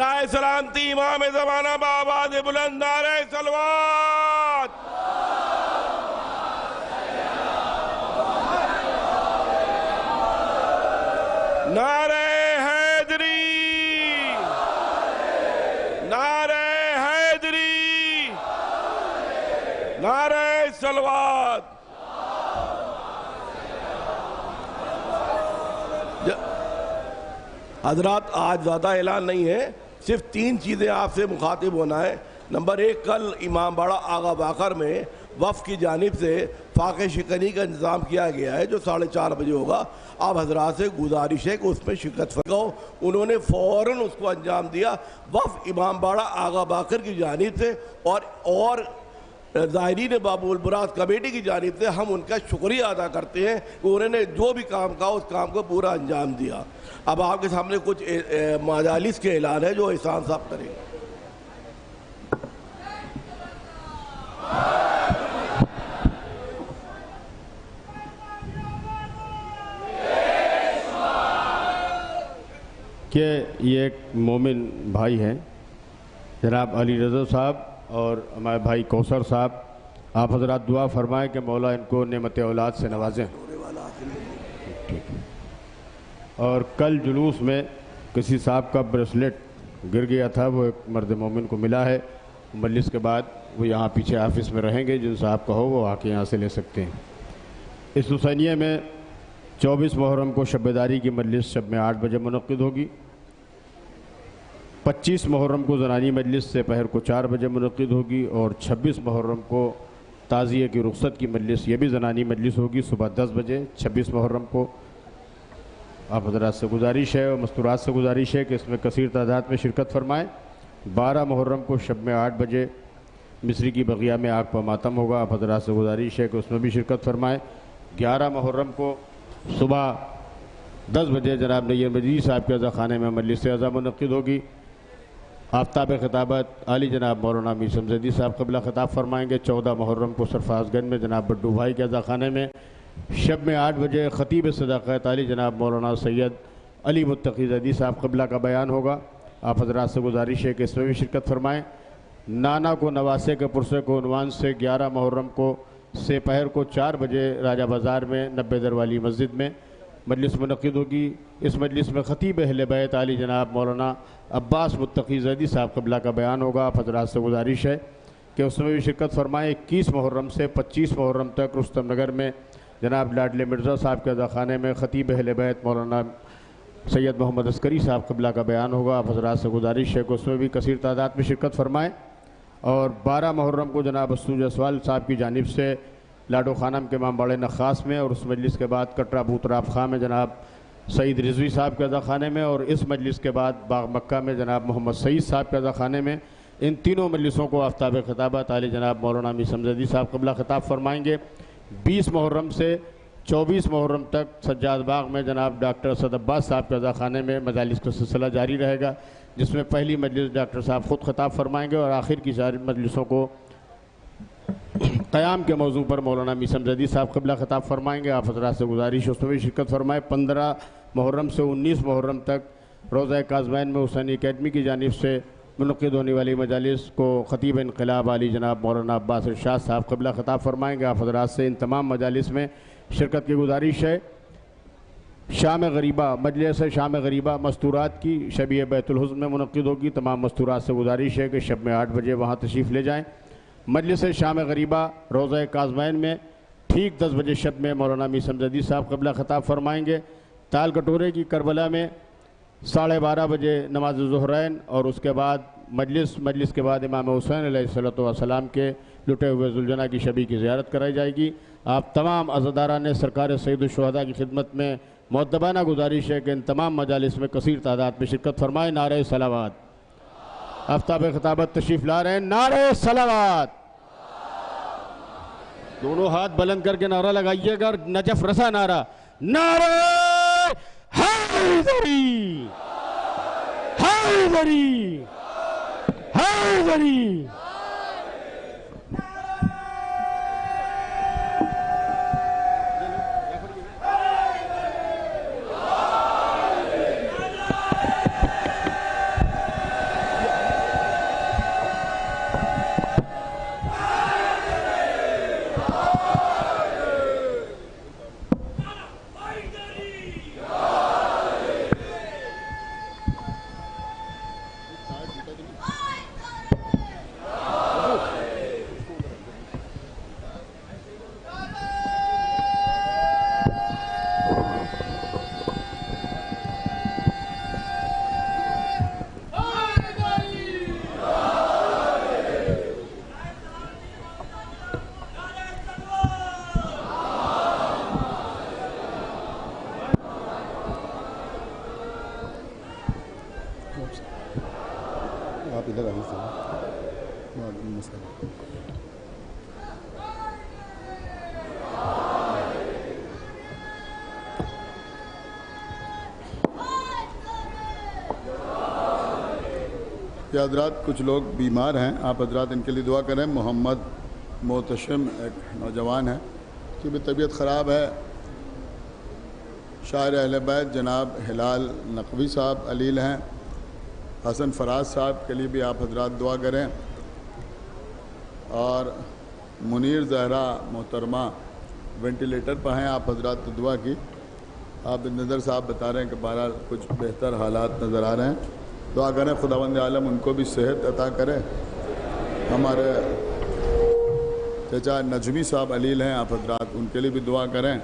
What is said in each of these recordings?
نعرہ سلامتی امام زمانہ بآواز بلند نعرہ صلوات نعرہ حیدری نعرہ حیدری نعرہ صلوات. حضرات آج زیادہ اعلان نہیں ہے، صرف 3 چیزیں آپ سے مخاطب ہونا ہے. نمبر 1، کل امام باڑہ آغا باقر میں وفد کی جانب سے فاقہ شکنی کا انتظام کیا گیا ہے جو 4:30 بجے ہوگا. آپ حضرات سے گزارش ہے کہ اس میں شرکت فرمائیں. انہوں نے فوراً اس کو انجام دیا. وفد امام باڑہ آغا باقر کی جانب سے اور ظاہرین باب البراز کمیٹی کی جانب سے ہم ان کا شکریہ ادا کرتے ہیں کہ انہوں نے جو بھی کام کہا اس کام کو پورا انجام دیا. اب آپ کے سامنے کچھ مجالس کے اعلان ہے جو احسان صاحب کریں گے. کہ یہ ایک مومن بھائی ہیں جناب علی رضا صاحب اور ہمارے بھائی کوثر صاحب، آپ حضرات دعا فرمائیں کہ مولا ان کو نعمت اولاد سے نوازیں. اور کل جلوس میں کسی صاحب کا بریسلیٹ گر گیا تھا، وہ ایک مرد مومن کو ملا ہے. مجلس کے بعد وہ یہاں پیچھے آفس میں رہیں گے، جن صاحب کا ہو وہ آ کے یہاں سے لے سکتے ہیں. اس حسینیہ میں 24 محرم کو شب بیداری کی مجلس شب میں 8 بجے منعقد ہوگی. 25 محرم کو زنانی مجلس سے پہر کو 4 بجے منعقد ہوگی، اور 26 محرم کو تعزیہ کی رخصت کی مجلس یہ بھی زنانی مجلس ہوگی صبح 10 بجے 26 محرم کو. آپ حضرات سے گزارش ہے اور مستورات سے گزارش ہے کہ اس میں کثیر تعداد میں شرکت فرمائیں. 12 محرم کو شب میں 8 بجے مصری کی بقیہ میں آگ پا ماتم ہوگا. آپ حضرات سے گزارش ہے کہ اس میں بھی شرکت فرمائیں. 11 محرم کو صبح 10 بجے جناب نیر مجید صاحب کے عزا خانے میں مجلس عزا منعقد ہوگی. آفتاب خطابت علی جناب مولانا میر شمس صاحب قبلہ خطاب فرمائیں گے. 14 محرم کو سرفراز گنج میں جناب بڈو بھائی کے عزا خانے میں شب میں 8 بجے خطیب صداقت علی جناب مولانا سید علی متقی زیدی صاحب قبلہ کا بیان ہوگا. آپ حضرات سے گزارش ہے کہ اس میں بھی شرکت فرمائیں. نانا کو نواسے کے پرسے کو عنوان سے 11 محرم کو سے پہر کو 4 بجے راجہ بازار میں 90 در والی مسجد میں مجلس منعقد ہوگی. اس مجلس میں خطیب اہل بیت علی جناب مولانا عباس متقی زیدی صاحب قبلہ کا بیان ہوگا. آپ حضرات سے گزارش ہے کہ اس میں بھی شرکت فرمائیں. 21 محرم سے 25 محرم تک رستم نگر میں جناب لاڈلے مرزا صاحب کے عزا خانے میں خطیب اہل بیت مولانا سید محمد عسکری صاحب قبلہ کا بیان ہوگا. آپ حضرات سے گزارش ہے کہ اس میں بھی کثیر تعداد میں شرکت فرمائیں. اور 12 محرم کو جناب اسوج اسوال صاحب کی جانب سے لاڈو خانم کے امام باڑے نخاس میں، اور اس مجلس کے بعد کٹرا بوتراب خاں میں جناب سعید رضوی صاحب کے عزا خانے میں، اور اس مجلس کے بعد باغ مکہ میں جناب محمد سعید صاحب کے عزا خانے میں. ان تینوں مجلسوں کو آفتاب خطابت علی جناب مولانا میر شمس صاحب قبلہ خطاب فرمائیں گے. 20 محرم سے 24 محرم تک سجاد باغ میں جناب ڈاکٹر اسد عباس صاحب کے عزا خانے میں مجالس کا سلسلہ جاری رہے گا، جس میں پہلی مجلس ڈاکٹر صاحب خود خطاب فرمائیں گے، اور آخر کی ساری مجلسوں کو قیام کے موضوع پر مولانا میر شمس صاحب قبلہ خطاب فرمائیں گے. آپ حضرات سے گزارش اس میں بھی شرکت فرمائیں. 15 محرم سے 19 محرم تک روضہ کاظمین میں حسینی اکیڈمی کی جانب سے منعقد ہونے والی مجالس کو خطیب انقلاب علی جناب مولانا عباس ارشاد صاحب قبلہ خطاب فرمائیں گے. آپ حضرات سے ان تمام مجالس میں شرکت کی گزارش ہے. شام غریبہ مجلس شام غریبہ مستورات کی شبیہ بیت الحزن میں منعقد ہوگی. تمام مستورات سے گزارش ہے کہ شب میں 8 بجے وہاں تشریف لے جائیں. مجلس شام غریبہ روضہ کاظمین میں ٹھیک 10 بجے شب میں مولانا میر شمس صاحب قبلہ خطاب فرمائیں گے. تال کٹورے کی کربلا میں 12:30 بجے نماز ظہرین، اور اس کے بعد مجلس کے بعد امام حسین علیہ السلام کے لٹے ہوئے ذوالجناح کی شبی کی زیارت کرائی جائے گی. آپ تمام عزاداران نے سرکار سید الشہداء کی خدمت میں مؤدبانہ گزارش ہے کہ ان تمام مجالس میں کثیر تعداد میں شرکت فرمائیں. نعرہ صلوات. آفتاب خطابت تشریف لا رہے ہیں. نعرہ صلوات. دونوں ہاتھ بلند کر کے نعرہ لگائیے گا، نجف رسا نعرہ. نعرہ حیدری حیدری حیدری. یہ حضرات کچھ لوگ بیمار ہیں، آپ حضرات ان کے لیے دعا کریں۔ محمد محتشم ایک نوجوان ہے، اس کی بھی طبیعت خراب ہے۔ شاعر اہل بیت جناب ہلال نقوی صاحب علیل ہیں۔ حسن فراز صاحب کے لیے بھی آپ حضرات دعا کریں، اور منیر زہرا محترمہ وینٹیلیٹر پر ہیں، آپ حضرات تو دعا کی۔ آپ نظر صاحب بتا رہے ہیں کہ بہرحال کچھ بہتر حالات نظر آ رہے ہیں، دعا کریں خداوند عالم ان کو بھی صحت عطا کرے۔ ہمارے چچا نجمی صاحب علیل ہیں، آپ حضرات ان کے لیے بھی دعا کریں،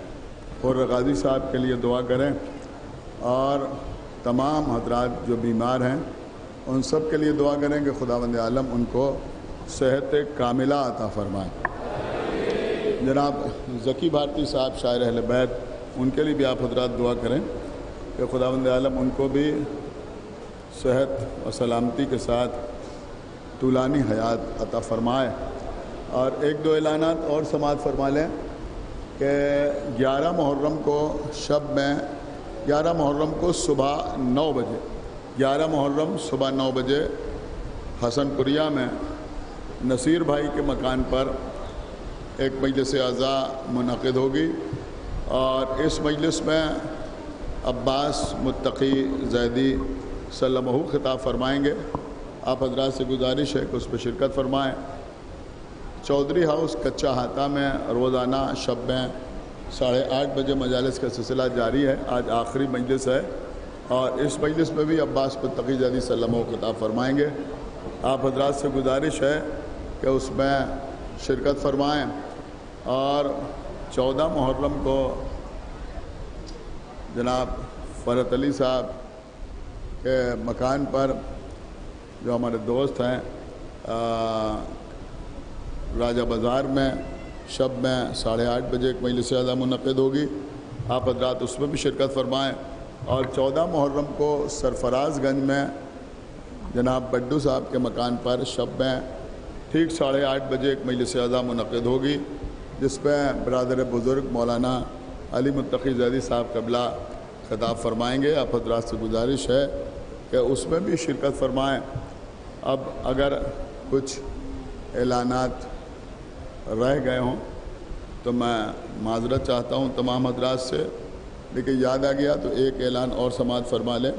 اور غازی صاحب کے لیے دعا کریں، اور تمام حضرات جو بیمار ہیں ان سب کے لیے دعا کریں کہ خداوند عالم ان کو صحت کاملہ عطا فرمائے۔ جناب ذکی بھارتی صاحب شاعر اہل بیت، ان کے لیے بھی آپ حضرات دعا کریں کہ خداوند عالم ان کو بھی صحت و سلامتی کے ساتھ طولانی حیات عطا فرمائے۔ اور ایک دو اعلانات اور سماعت فرما لیں کہ 11 محرم کو شب میں 11 محرم کو صبح 9 بجے 11 محرم صبح 9 بجے حسن پوریہ میں نصیر بھائی کے مکان پر ایک مجلس اعزاء منعقد ہوگی، اور اس مجلس میں عباس متقی زیدی سلمہ خطاب فرمائیں گے۔ آپ حضرات سے گزارش ہے کہ اس پہ شرکت فرمائیں۔ چودھری ہاؤس کچا ہاتھا میں روزانہ شب میں 8:30 بجے مجالس کا سلسلہ جاری ہے۔ آج آخری مجلس ہے، اور اس مجلس میں بھی عباس متقی زیدی سلمہ خطاب فرمائیں گے۔ آپ حضرات سے گزارش ہے کہ اس میں شرکت فرمائیں، اور 14 محرم کو جناب فرحت علی صاحب کے مکان پر جو ہمارے دوست ہیں راجہ بازار میں شب میں 8:30 بجے ایک مجلس اعزاء منعقد ہوگی، آپ حضرات اس میں بھی شرکت فرمائیں۔ اور 14 محرم کو سرفراز گنج میں جناب بڈو صاحب کے مکان پر شب میں ٹھیک 8:30 بجے ایک مجلس اعزاء منعقد ہوگی، جس پہ برادر بزرگ مولانا علی متقی زیدی صاحب قبلہ خطاب فرمائیں گے۔ آپ حضرات سے گزارش ہے کہ اس میں بھی شرکت فرمائیں۔ اب اگر کچھ اعلانات رہ گئے ہوں تو میں معذرت چاہتا ہوں تمام حضرات سے، لیکن یاد آ گیا تو ایک اعلان اور سماعت فرما لیں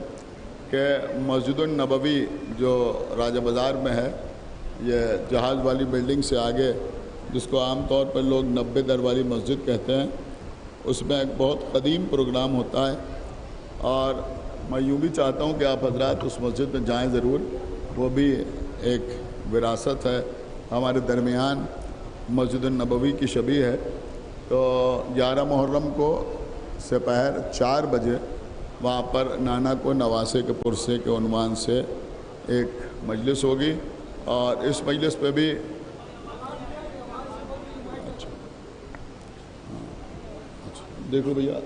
کہ مسجد النبوی جو راجہ بازار میں ہے، یہ جہاز والی بلڈنگ سے آگے، جس کو عام طور پر لوگ 90 در والی مسجد کہتے ہیں، اس میں ایک بہت قدیم پروگرام ہوتا ہے، اور میں یوں بھی چاہتا ہوں کہ آپ حضرات اس مسجد میں جائیں ضرور۔ وہ بھی ایک وراثت ہے ہمارے درمیان، مسجد النبوی کی شبیہ ہے۔ تو 11 محرم کو سپہر 4 بجے وہاں پر نانا کو نواسے کے پرسے کے عنوان سے ایک مجلس ہوگی، اور اس مجلس پہ بھی دیکھو بھیا،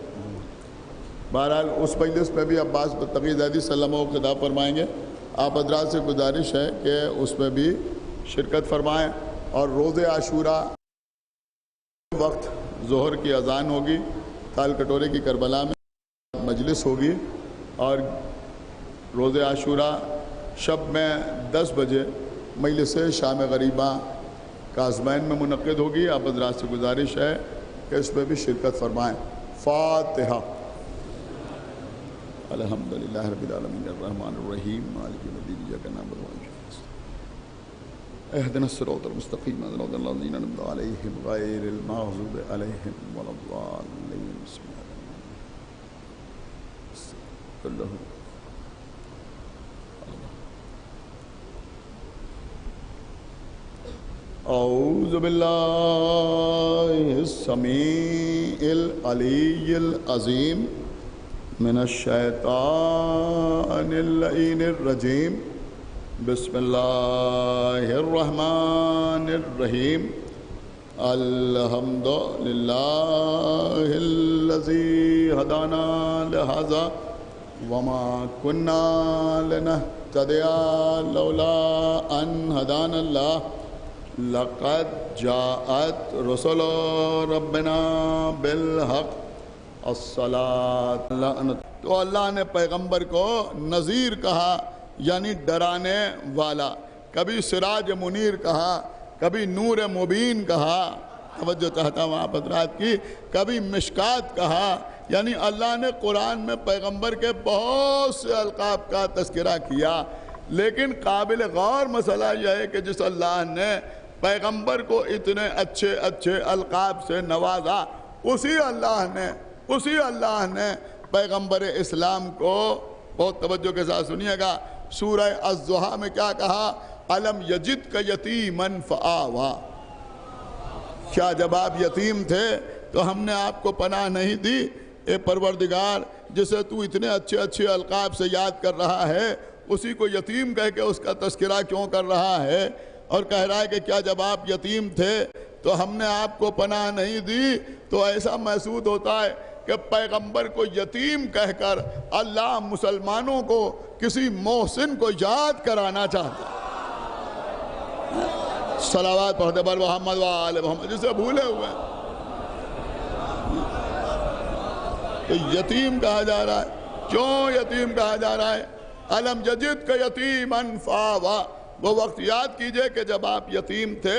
بہرحال اس مجلس میں بھی عباس متقی زیدی سلمہ و خطاب فرمائیں گے۔ آپ حضرات سے گزارش ہے کہ اس میں بھی شرکت فرمائیں۔ اور روز عاشوراء وقت ظہر کی اذان ہوگی، تال کٹورے کی کربلا میں مجلس ہوگی، اور روز عاشوراء شب میں 10 بجے مجلس شام غریبہ کاظمین میں منعقد ہوگی۔ آپ حضرات سے گزارش ہے کہ اس میں بھی شرکت فرمائیں۔ فاتحہ۔ الحمدللہ رب العالمین الرحمن الرحیم مالک یوم الدین ایاک نعبد و ایاک نستعین اہدنا الصراط المستقیم صراط الذین انعمت علیہم غیر المغضوب علیہم ولا الضالین۔ بسم اللہ اعوذ باللہ السمیع العلی العظیم من الشیطان اللعین الرجیم، بسم اللہ الرحمن الرحیم، الحمد للہ الذی ہدانا لہذا وما کننا نهتدي لولا أن هدانا الله لقد جاءت رسل ربنا بالحق الصلاة. تو اللہ نے پیغمبر کو نذیر کہا یعنی ڈرانے والا، کبھی سراج منیر کہا، کبھی نور مبین کہا، توجہ چاہتا ہوں آپ حضرات کی، کبھی مشکات کہا. یعنی اللہ نے قرآن میں پیغمبر کے بہت سے القاب کا تذکرہ کیا، لیکن قابل غور مسئلہ یہ ہے کہ جس اللہ نے پیغمبر کو اتنے اچھے اچھے القاب سے نوازا، اسی اللہ نے پیغمبر اسلام کو، بہت توجہ کے ساتھ سنیے گا، سورہ الضحیٰ میں کیا کہا؟ الم یجدک یتیما فآویٰ. کیا جب آپ یتیم تھے تو ہم نے آپ کو پناہ نہیں دی؟ اے پروردگار، جسے تو اتنے اچھے اچھے القاب سے یاد کر رہا ہے، اسی کو یتیم کہہ کے اس کا تذکرہ کیوں کر رہا ہے؟ اور کہہ رہا ہے کہ کیا جب آپ یتیم تھے تو ہم نے آپ کو پناہ نہیں دی؟ تو ایسا محسوس ہوتا ہے کہ پیغمبر کو یتیم کہہ کر اللہ مسلمانوں کو کسی محسن کو یاد کرانا چاہتا ہے. صلوات پڑھتے بر محمد و آل محمد، جسے بھولے ہوئے ہیں. تو یتیم کہا جا رہا ہے. کیوں یتیم کہا جا رہا ہے؟ الم یجدک یتیما فآویٰ. وہ وقت یاد کیجئے کہ جب آپ یتیم تھے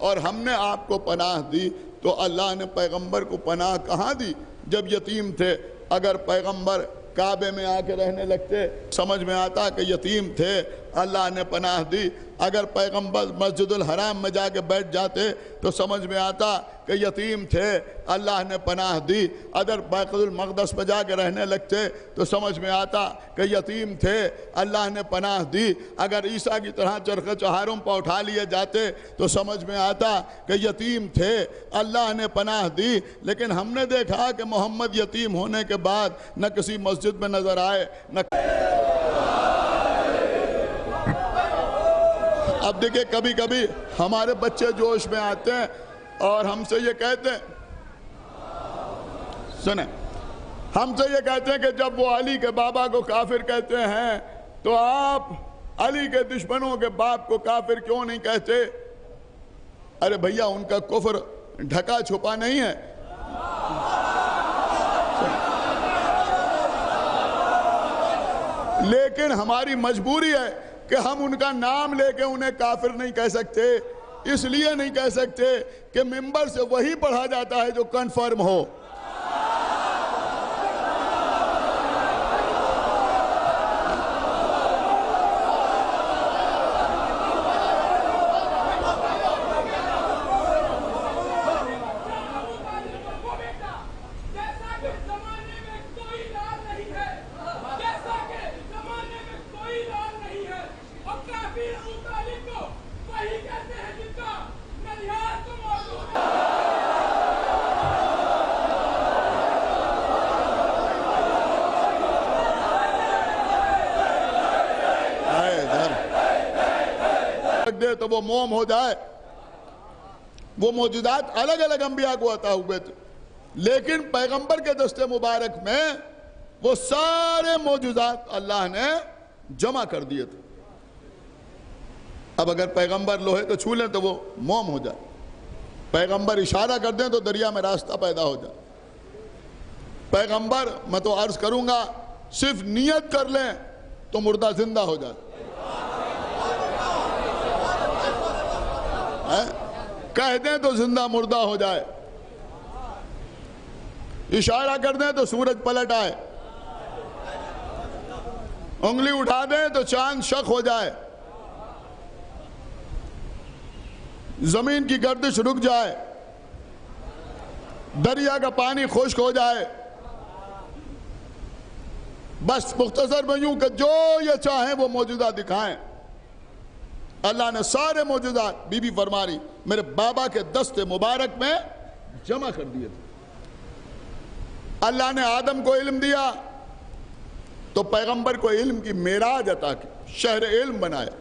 اور ہم نے آپ کو پناہ دی. تو اللہ نے پیغمبر کو پناہ کہاں دی؟ جب یتیم تھے. اگر پیغمبر کعبے میں آ کے رہنے لگتے سمجھ میں آتا کہ یتیم تھے، اللہ نے پناہ دی. اگر پیغمبر مسجد الحرام میں جا کے بیٹھ جاتے تو سمجھ میں آتا کہ یتیم تھے، اللہ نے پناہ دی. اگر بیت المقدس میں جا کے رہنے لگتے تو سمجھ میں آتا کہ یتیم تھے، اللہ نے پناہ دی. اگر عیسیٰ کی طرح چرخ چہاروں پر اٹھا لیے جاتے تو سمجھ میں آتا کہ یتیم تھے، اللہ نے پناہ دی. لیکن ہم نے دیکھا کہ محمد یتیم ہونے کے بعد نہ کسی مسجد میں نظر آئے نہ. اب دیکھیں کبھی کبھی ہمارے بچے جوش میں آتے ہیں اور ہم سے یہ کہتے ہیں، سنیں، ہم سے یہ کہتے ہیں کہ جب وہ علی کے بابا کو کافر کہتے ہیں تو آپ علی کے دشمنوں کے باپ کو کافر کیوں نہیں کہتے؟ ارے بھیا، ان کا کفر ڈھکا چھپا نہیں ہے. لیکن ہماری مجبوری ہے کہ ہم ان کا نام لے کے انہیں کافر نہیں کہہ سکتے. اس لیے نہیں کہہ سکتے کہ ممبر سے وہی پڑھا جاتا ہے جو کنفرم ہو. دے تو وہ موم ہو جائے. وہ معجزات الگ الگ انبیاء کو عطا ہوئے تھے، لیکن پیغمبر کے دست مبارک میں وہ سارے معجزات اللہ نے جمع کر دیے تھے. اب اگر پیغمبر لوہے کو چھو لیں تو وہ موم ہو جائے، پیغمبر اشارہ کر دیں تو دریا میں راستہ پیدا ہو جائے. پیغمبر، میں تو عرض کروں گا، صرف نیت کر لیں تو مردہ زندہ ہو جائے. کہہ دیں تو زندہ مردہ ہو جائے، اشارہ کر دیں تو سورج پلٹ آئے، انگلی اٹھا دیں تو چاند شق ہو جائے، زمین کی گردش رک جائے، دریا کا پانی خشک ہو جائے. بس مختصر میں یوں کہ جو یہ چاہیں وہ معجزہ دکھائیں. اللہ نے سارے معجزات بی بی فرما رہی میرے بابا کے دست مبارک میں جمع کر دیے تھے. اللہ نے آدم کو علم دیا تو پیغمبر کو علم کی معراج عطا کی، شہر علم بنایا.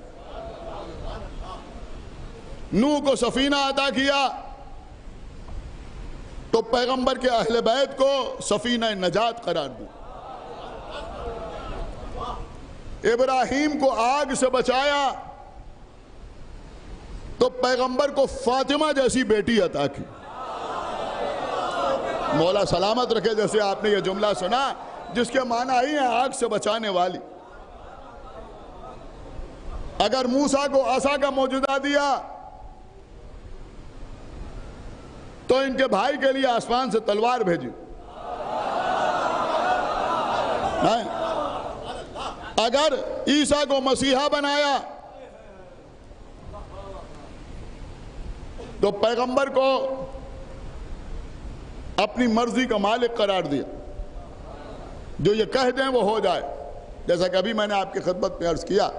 نوح کو سفینہ عطا کیا تو پیغمبر کے اہل بیت کو سفینہ نجات قرار دی. ابراہیم کو آگ سے بچایا تو پیغمبر کو فاطمہ جیسی بیٹی عطا کی. مولا سلامت رکھے. جیسے آپ نے یہ جملہ سنا جس کے معنی ہی ہے آگ سے بچانے والی. اگر موسیٰ کو عصا کا معجزہ دیا تو ان کے بھائی کے لیے آسمان سے تلوار بھیجی. اگر عیسیٰ کو مسیحا بنایا تو پیغمبر کو اپنی مرضی کا مالک قرار دیا. جو یہ کہہ دیں وہ ہو جائے. جیسا کہ ابھی میں نے آپ کی خدمت میں عرض کیا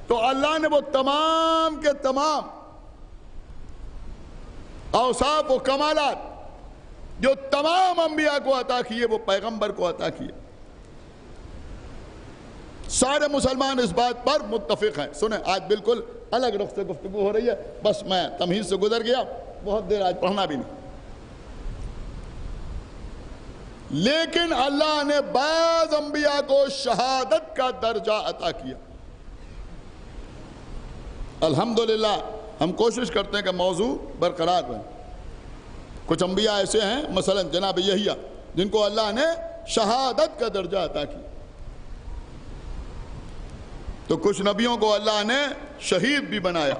تو اللہ نے وہ تمام کے تمام اوصاف و کمالات جو تمام انبیاء کو عطا کیے وہ پیغمبر کو عطا کیے. سارے مسلمان اس بات پر متفق ہیں. سنیں آج بالکل الگ رخ سے گفتگو ہو رہی ہے. بس میں تمہید سے گزر گیا. بہت دیر آج پڑھنا بھی نہیں. لیکن اللہ نے بعض انبیاء کو شہادت کا درجہ عطا کیا. الحمدللہ ہم کوشش کرتے ہیں کہ موضوع برقرار رہے. کچھ انبیاء ایسے ہیں مثلا جناب یحییٰ جن کو اللہ نے شہادت کا درجہ عطا کیا. تو کچھ نبیوں کو اللہ نے شہید بھی بنایا.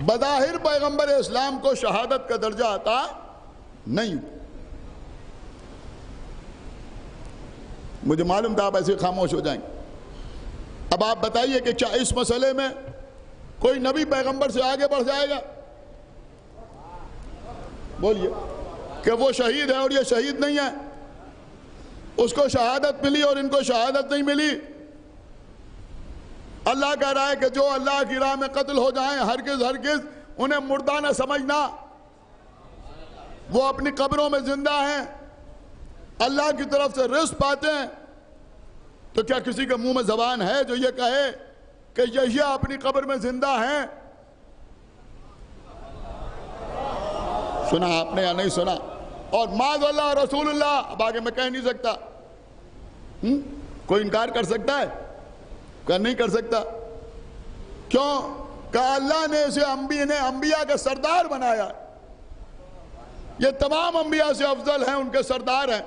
بظاہر پیغمبر اسلام کو شہادت کا درجہ عطا نہیں. مجھے معلوم تھا آپ ایسے خاموش ہو جائیں گے. اب آپ بتائیے کہ کیا اس مسئلے میں کوئی نبی پیغمبر سے آگے بڑھ جائے گا؟ بولیے کہ وہ شہید ہے اور یہ شہید نہیں ہے. اس کو شہادت ملی اور ان کو شہادت نہیں ملی. اللہ کہہ رہا ہے کہ جو اللہ کی راہ میں قتل ہو جائیں ہرگز ہرگز انہیں مردہ نہ سمجھنا. وہ اپنی قبروں میں زندہ ہیں. اللہ کی طرف سے رزق پاتے ہیں. تو کیا کسی کے منہ میں زبان ہے جو یہ کہے کہ یحییٰ اپنی قبر میں زندہ ہیں؟ سنا آپ نے یا نہیں سنا؟ اور معاذ اللہ رسول اللہ. اب آگے میں کہہ نہیں سکتا. کوئی انکار کر سکتا ہے؟ کیا نہیں کر سکتا؟ کیوں کہ اللہ نے اسے انبیاء کے سردار بنایا. یہ تمام انبیاء سے افضل ہیں, ان کے سردار ہیں.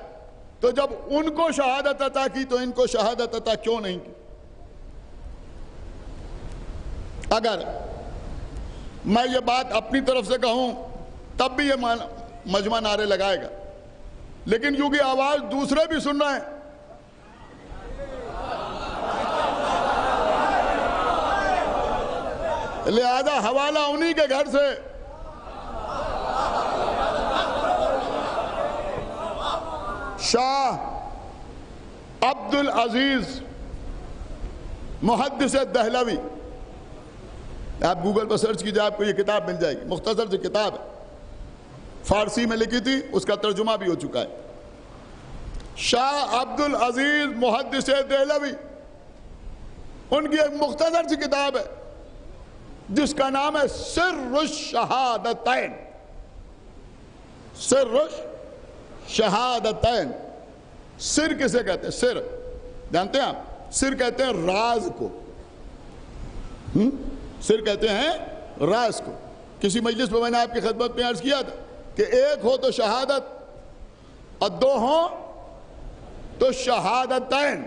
تو جب ان کو شہادت عطا کی تو ان کو شہادت عطا کیوں نہیں کی؟ اگر میں یہ بات اپنی طرف سے کہوں تب بھی یہ مجمع نعرے لگائے گا. لیکن کیونکہ آواز دوسرے بھی سن رہے ہیں لہذا حوالہ انہی کے گھر سے. شاہ عبد العزیز محدث دہلوی, آپ گوگل پر سرچ کیجئے آپ کو یہ کتاب مل جائے گی. مختصر سی کتاب ہے, فارسی میں لکھی تھی, اس کا ترجمہ بھی ہو چکا ہے. شاہ عبد العزیز محدث دہلوی, ان کی ایک مختصر سی کتاب ہے جس کا نام ہے سر الشہادتین. سر الشہادتین. سر کسے کہتے ہیں؟ سر جانتے ہیں آپ؟ سر کہتے ہیں راز کو. سر کہتے ہیں راز کو. کسی مجلس میں نے آپ کی خدمت میں عرض کیا تھا کہ ایک ہو تو شہادت اور دو ہوں تو شہادتین.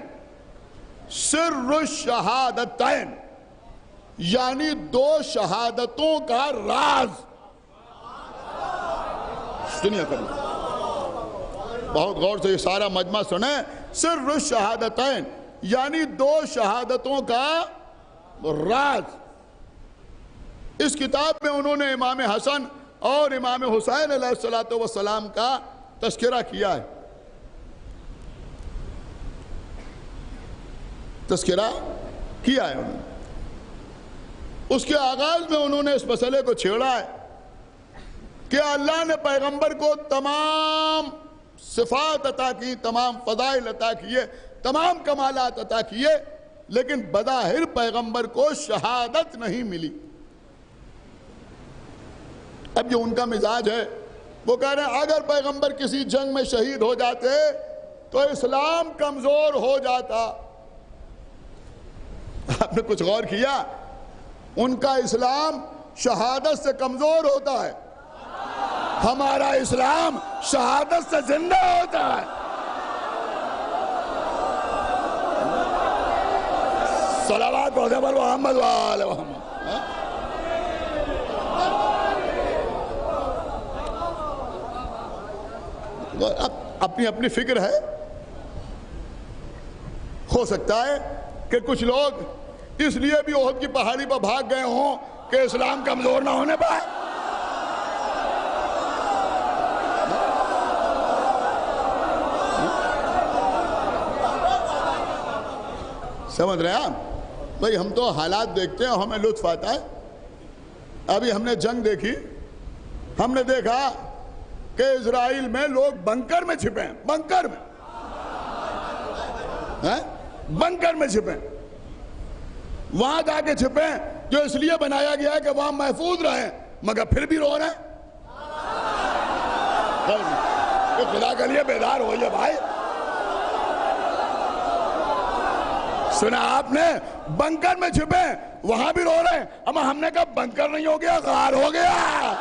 سر الشہادتین یعنی دو شہادتوں کا راز. سنیے کرنا بہت غور سے, یہ سارا مجمع سنیں. سر الشہادتین یعنی دو شہادتوں کا راز. اس کتاب میں انہوں نے امام حسن اور امام حسین علیہ السلام کا تذکرہ کیا ہے. تذکرہ کیا ہے انہوں نے. اس کے آغاز میں انہوں نے اس مسئلے کو چھیڑا ہے کہ اللہ نے پیغمبر کو تمام صفات عطا کی, تمام فضائل عطا کیے, تمام کمالات عطا کیے, لیکن بظاہر پیغمبر کو شہادت نہیں ملی. اب یہ ان کا مزاج ہے. وہ کہہ رہے ہیں اگر پیغمبر کسی جنگ میں شہید ہو جاتے تو اسلام کمزور ہو جاتا. آپ نے کچھ غور کیا؟ ان کا اسلام شہادت سے کمزور ہوتا ہے، ہمارا اسلام شہادت سے زندہ ہوتا ہے۔ صلوات پڑھتے پر محمد وآل محمد۔ اپنی اپنی فکر ہے، ہو سکتا ہے کہ کچھ لوگ اس لیے بھی احد کی پہاڑی پر بھاگ گئے ہوں کہ اسلام کمزور نہ ہونے پائے۔ سمجھ رہے ہیں آپ؟ بھئی ہم تو حالات دیکھتے ہیں، ہمیں لطف آتا ہے۔ ابھی ہم نے جنگ دیکھی، ہم نے دیکھا کہ اسرائیل میں لوگ بنکر میں چھپے ہیں، بنکر میں، بنکر میں چھپے ہیں، وہاں جا کے چھپے ہیں جو اس لیے بنایا گیا ہے کہ وہاں محفوظ رہیں، مگر پھر بھی رو رہے ہیں۔ کہ خدا کے لیے بیدار ہوئیے بھائی۔ سنا آپ نے؟ بنکر میں چھپے ہیں، وہاں بھی رو رہے ہیں، اما ہم نے کہا بنکر نہیں ہو گیا، غار ہو گیا۔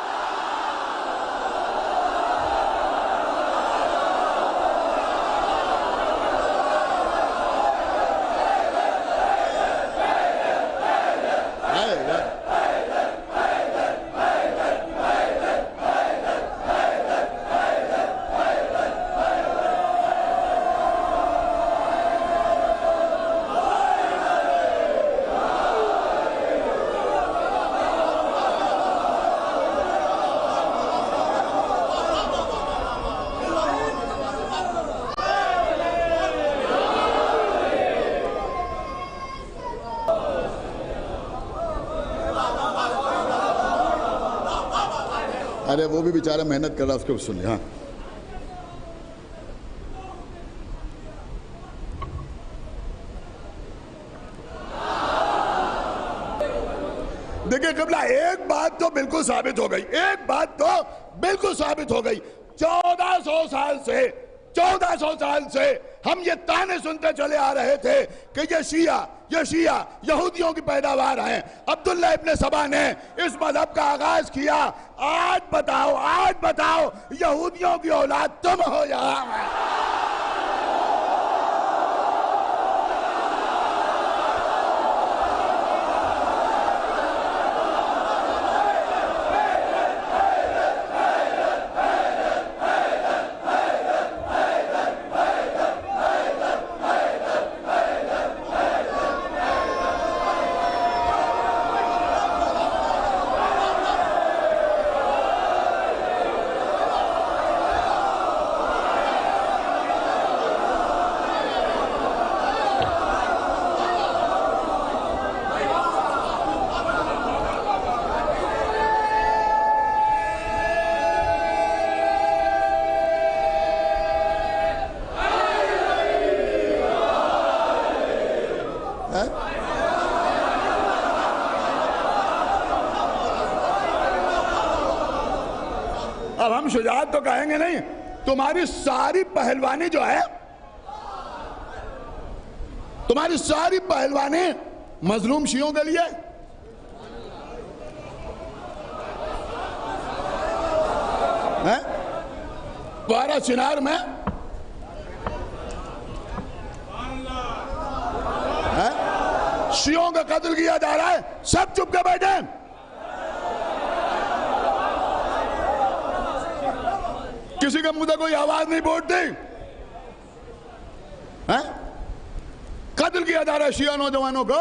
ارے وہ بھی بیچارہ محنت کر رہا، اس کو سن لیں۔ ہاں دیکھیں قبلہ، ایک بات تو بالکل ثابت ہو گئی، ایک بات تو بالکل ثابت ہو گئی۔ 1400 سال سے ہم یہ تانے سنتے چلے آ رہے تھے کہ یہ شیعہ یہودیوں کی پیداوار ہیں۔ عبداللہ ابن سبا نے اس مذہب کا آغاز کیا۔ آج بتاؤ یہودیوں کی اولاد تم ہو یا ہم؟ اب ہم شجاعت تو کہیں گے نہیں، تمہاری ساری پہلوانی جو ہے، تمہاری ساری پہلوانی مظلوم شیعوں کے لیے، کوارا چنار میں شیعوں کا قتل کیا جا رہا ہے، سب چپ کے بیٹھے ہیں۔ کسی کا منہ سے کوئی آواز نہیں پھوٹتی۔ قتل کیا جا رہا ہے شیعہ نوجوانوں کو۔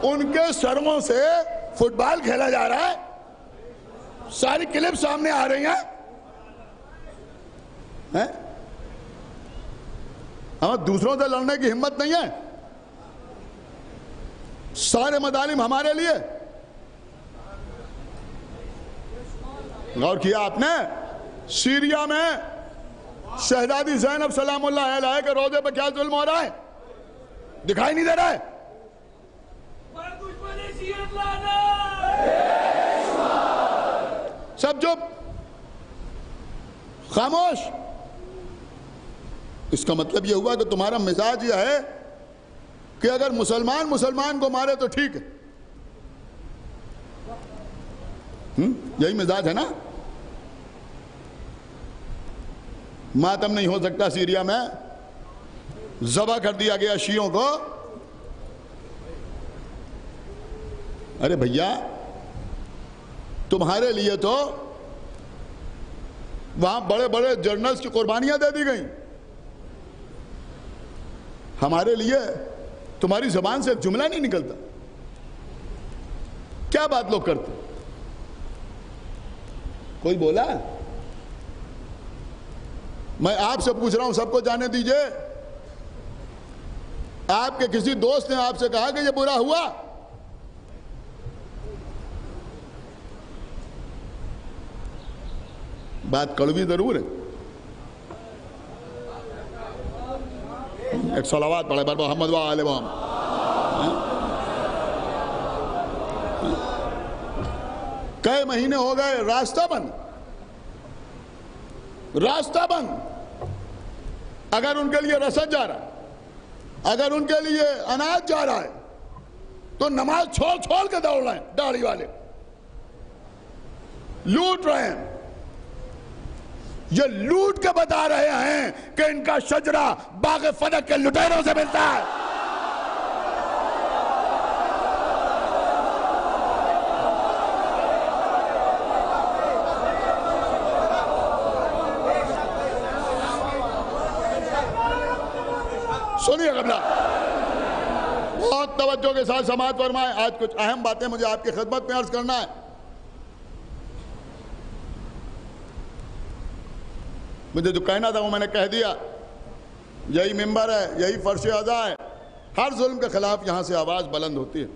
ان کے سروں سے فٹ بال کھیلا جا رہا ہے، ساری کلپ سامنے آ رہی ہیں۔ ہمیں دوسروں سے لڑنے کی ہمت نہیں ہے، سارے مظالم ہمارے لیے۔ غور کیا آپ نے؟ سیریا میں شہزادی زینب سلام اللہ علیہ کے روضے پہ کیا ظلم ہو رہا ہے؟ دکھائی نہیں دے رہا ہے؟ سب چپ، خاموش۔ اس کا مطلب یہ ہوا کہ تمہارا مزاج یہ ہے کہ اگر مسلمان کو مارے تو ٹھیک ہے. یہی مزاج ہے نا. ماتم نہیں ہو سکتا سیریا میں, ذبح کر دیا گیا شیعوں کو. ارے بھیا تمہارے لیے تو وہاں بڑے بڑے جرنلز کی قربانیاں دے دی گئیں, ہمارے لیے تمہاری زبان سے ایک جملہ نہیں نکلتا. کیا بات لوگ کرتے؟ کوئی بولا؟ میں آپ سے پوچھ رہا ہوں, سب کو جانے دیجئے. آپ کے کسی دوست نے آپ سے کہا کہ یہ برا ہوا؟ بات کڑوی ضرور ہے. ایک صلوات پڑھے بر محمد و آل محمد. کئی مہینے ہو گئے, راستہ بند. اگر ان کے لیے رسد جا رہا ہے, اگر ان کے لیے اناج جا رہا ہے, تو نماز چھوڑ کے دوڑ رہے ہیں. داڑھی والے لوٹ رہے ہیں. یہ لوٹ کے بتا رہے ہیں کہ ان کا شجرہ باغ فدق کے لٹیروں سے ملتا ہے. سنیے قبلہ, بہت توجہ کے ساتھ سماعت فرمائیں. آج کچھ اہم باتیں مجھے آپ کی خدمت میں عرض کرنا ہے. مجھے جو کہنا تھا وہ میں نے کہہ دیا. یہی ممبر ہے, یہی فرش اعضاء ہے. ہر ظلم کے خلاف یہاں سے آواز بلند ہوتی ہے.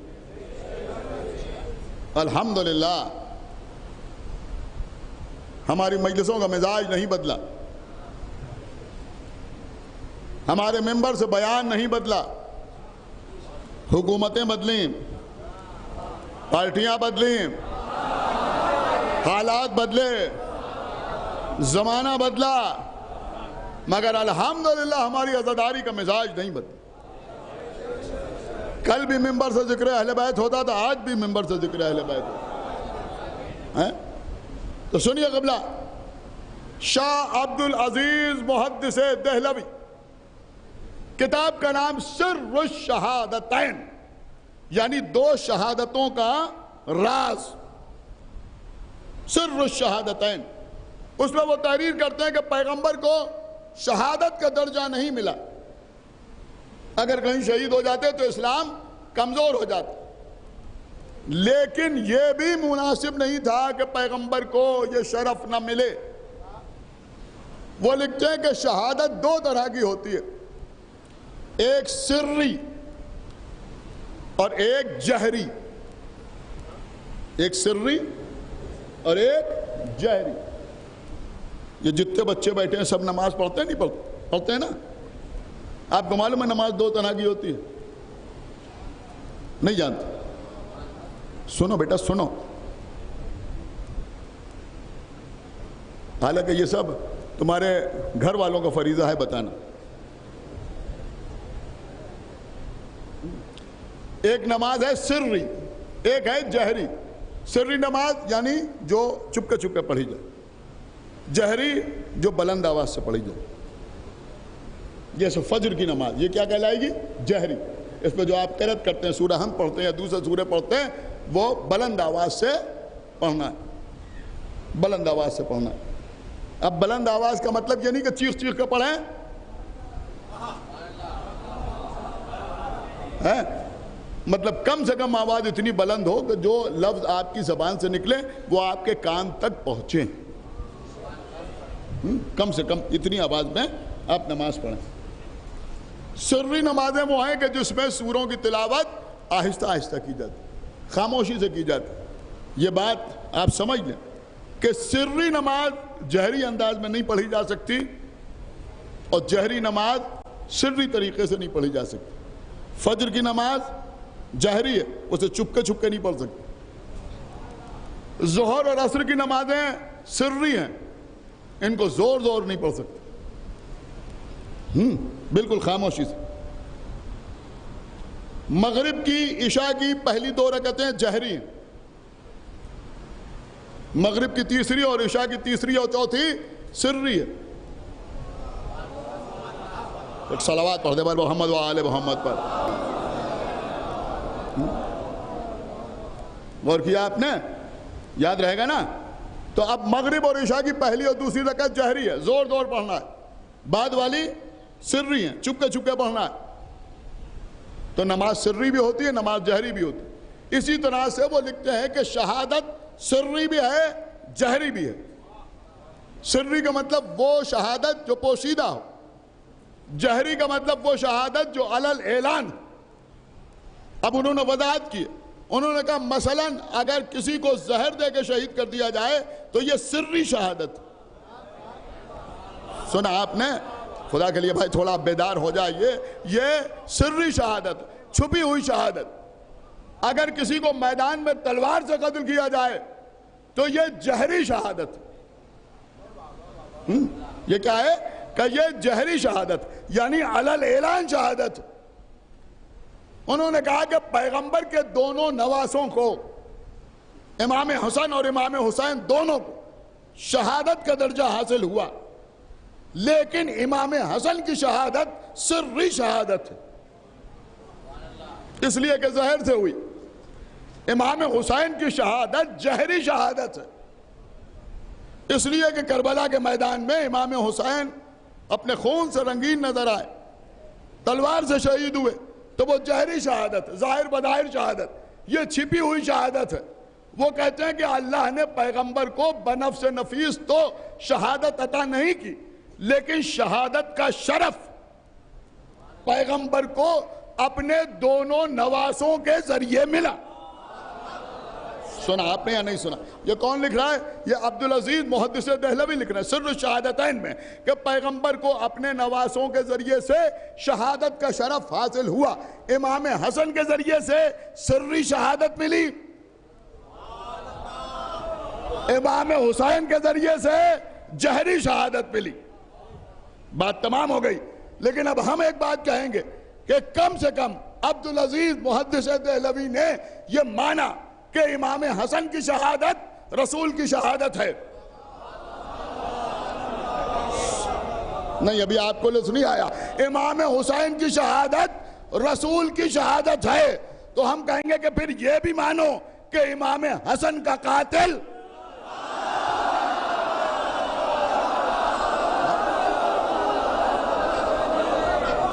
الحمدللہ ہماری مجلسوں کا مزاج نہیں بدلا, ہمارے ممبر سے بیان نہیں بدلا. حکومتیں بدلیں, پارٹیاں بدلیں, حالات بدلے, زمانہ بدلا, مگر الحمدللہ ہماری عزاداری کا مزاج نہیں بدلا. کل بھی ممبر سے ذکر اہل بیت ہوتا تھا, آج بھی ممبر سے ذکر اہل بیت ہوتا. تو سنیے قبلہ, شاہ عبد العزیز محدث دہلوی, کتاب کا نام سر الشہادتین, یعنی دو شہادتوں کا راز. سر الشہادتین, اس میں وہ تحریر کرتے ہیں کہ پیغمبر کو شہادت کا درجہ نہیں ملا. اگر کہیں شہید ہو جاتے تو اسلام کمزور ہو جاتا. لیکن یہ بھی مناسب نہیں تھا کہ پیغمبر کو یہ شرف نہ ملے. وہ لکھتے ہیں کہ شہادت دو طرح کی ہوتی ہے, ایک سری اور ایک جہری. ایک سری اور ایک جہری. یہ جتنے بچے بیٹھے ہیں سب نماز پڑھتے ہیں؟ نہیں پڑھتے ہیں نا. آپ کو معلوم ہے نماز دو طرح کی ہوتی ہے؟ نہیں جانتے؟ سنو بیٹا سنو, حالانکہ یہ سب تمہارے گھر والوں کا فریضہ ہے بتانا. ایک نماز ہے سری, ایک ہے جہری. سری نماز یعنی جو چپ کے پڑھی جائے, جہری جو بلند آواز سے پڑھی جائے. جیسے فجر کی نماز, یہ کیا کہلائے گی؟ جہری. اس پہ جو آپ قرأت کرتے ہیں, سورہ ہم پڑھتے ہیں یا دوسرے سورے پڑھتے ہیں, وہ بلند آواز سے پڑھنا ہے. بلند آواز سے پڑھنا ہے. اب بلند آواز کا مطلب یہ نہیں کہ چیخ کے پڑھیں, مطلب کم سے کم آواز اتنی بلند ہو کہ جو لفظ آپ کی زبان سے نکلے وہ آپ کے کان تک پہنچیں. کم سے کم اتنی آواز میں آپ نماز پڑھیں. سری نمازیں وہ ہیں کہ جس میں سوروں کی تلاوت آہستہ آہستہ کی جاتی, خاموشی سے کی جاتی. یہ بات آپ سمجھ لیں کہ سری نماز جہری انداز میں نہیں پڑھی جا سکتی اور جہری نماز سری طریقے سے نہیں پڑھی جا سکتی. فجر کی نماز جہری ہے, اسے چپ کے نہیں پڑھ سکتے. ظہر اور عصر کی نمازیں سری ہیں, ان کو زور نہیں پڑھ سکتے. بالکل خاموشی سے. مغرب کی عشاء کی پہلی 2 رکعتیں جہری ہیں، مغرب کی تیسری اور عشاء کی تیسری اور چوتھی سری ہے. ایک صلوات پڑھ دے بھائی محمد و آل محمد پر. غور کیا آپ نے؟ یاد رہے گا نا؟ تو اب مغرب اور عشاء کی پہلی اور دوسری رکعت جہری ہے، زور زور پڑھنا ہے. بعد والی سری ہیں، چپکے چپکے پڑھنا ہے. تو نماز سری بھی ہوتی ہے، نماز جہری بھی ہوتی ہے. اسی طرح سے وہ لکھتے ہیں کہ شہادت سری بھی ہے، جہری بھی ہے. سری کا مطلب وہ شہادت جو پوشیدہ ہو، جہری کا مطلب وہ شہادت جو علل اعلان. اب انہوں نے وضاحت کی، انہوں نے کہا مثلا اگر کسی کو زہر دے کے شہید کر دیا جائے تو یہ سری شہادت. سنا آپ نے؟ خدا کے لیے بھائی تھوڑا بیدار ہو جائیے. یہ سری شہادت، چھپی ہوئی شہادت. اگر کسی کو میدان میں تلوار سے قتل کیا جائے تو یہ جہری شہادت. یہ کیا ہے کہ یہ جہری شہادت یعنی علل اعلان شہادت. انہوں نے کہا کہ پیغمبر کے دونوں نواسوں کو، امام حسن اور امام حسین دونوں کو شہادت کا درجہ حاصل ہوا، لیکن امام حسن کی شہادت سری شہادت ہے، اس لیے کہ زہر سے ہوئی. امام حسین کی شہادت جہری شہادت ہے، اس لیے کہ کربلا کے میدان میں امام حسین اپنے خون سے رنگین نظر آئے، تلوار سے شہید ہوئے. تو وہ جہری شہادت، ظاہر بظاہر شہادت. یہ چھپی ہوئی شہادت ہے. وہ کہتے ہیں کہ اللہ نے پیغمبر کو بنفس نفیس تو شہادت عطا نہیں کی، لیکن شہادت کا شرف پیغمبر کو اپنے دونوں نواسوں کے ذریعے ملا. سنا آپ نے یا نہیں سنا؟ یہ کون لکھ رہا ہے؟ یہ عبدالعزیز محدث دہلوی لکھ رہا ہے سر الشہادتین میں کہ پیغمبر کو اپنے نواسوں کے ذریعے سے شہادت کا شرف حاصل ہوا. امام حسن کے ذریعے سے سری شہادت ملی، امام حسین کے ذریعے سے جہری شہادت ملی. بات تمام ہو گئی. لیکن اب ہم ایک بات کہیں گے کہ کم سے کم عبدالعزیز محدث دہلوی نے یہ مانا کہ امام حسن کی شہادت رسول کی شہادت ہے. نہیں، ابھی آپ کو لفظ نہیں آیا. امام حسین کی شہادت رسول کی شہادت ہے. تو ہم کہیں گے کہ پھر یہ بھی مانو کہ امام حسن کا قاتل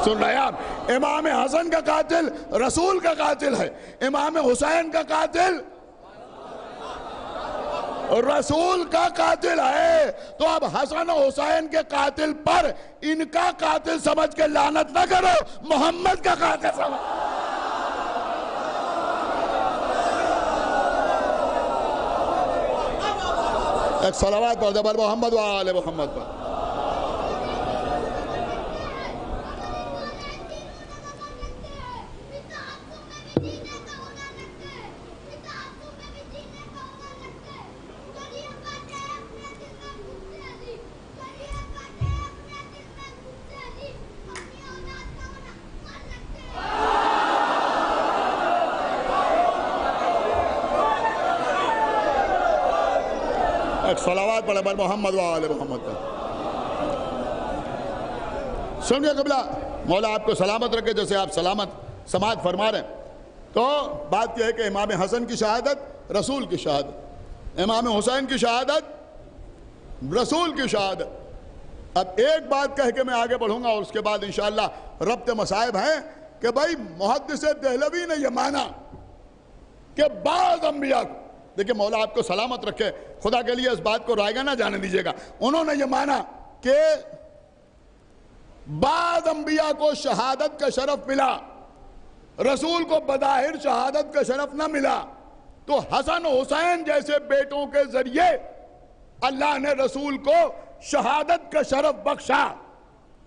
سن رہے آپ؟ امام حسن کا قاتل رسول کا قاتل ہے، امام حسین کا قاتل رسول کا قاتل ہے. تو اب حسن و حسین کے قاتل پر ان کا قاتل سمجھ کے لعنت نہ کرو، محمد کا قاتل سمجھ. ایک صلوات پڑھ دے بر محمد و آل محمد پر. صلوات پڑھے بر محمد و آل محمد پر. سنیے قبلہ، مولا آپ کو سلامت رکھے جیسے آپ سلامت سماعت فرما رہے ہیں. تو بات یہ ہے کہ امام حسن کی شہادت رسول کی شہادت، امام حسین کی شہادت رسول کی شہادت. اب ایک بات کہہ کے میں آگے بڑھوں گا اور اس کے بعد انشاءاللہ ربط مصائب ہیں کہ بھائی محدث دہلوی نے یہ مانا کہ بعض انبیاء کو، دیکھیں مولا آپ کو سلامت رکھے، خدا کے لیے اس بات کو رائے گا نہ جانے دیجئے گا، انہوں نے یہ مانا کہ بعض انبیاء کو شہادت کا شرف ملا، رسول کو بظاہر شہادت کا شرف نہ ملا. تو حسن و حسین جیسے بیٹوں کے ذریعے اللہ نے رسول کو شہادت کا شرف بخشا.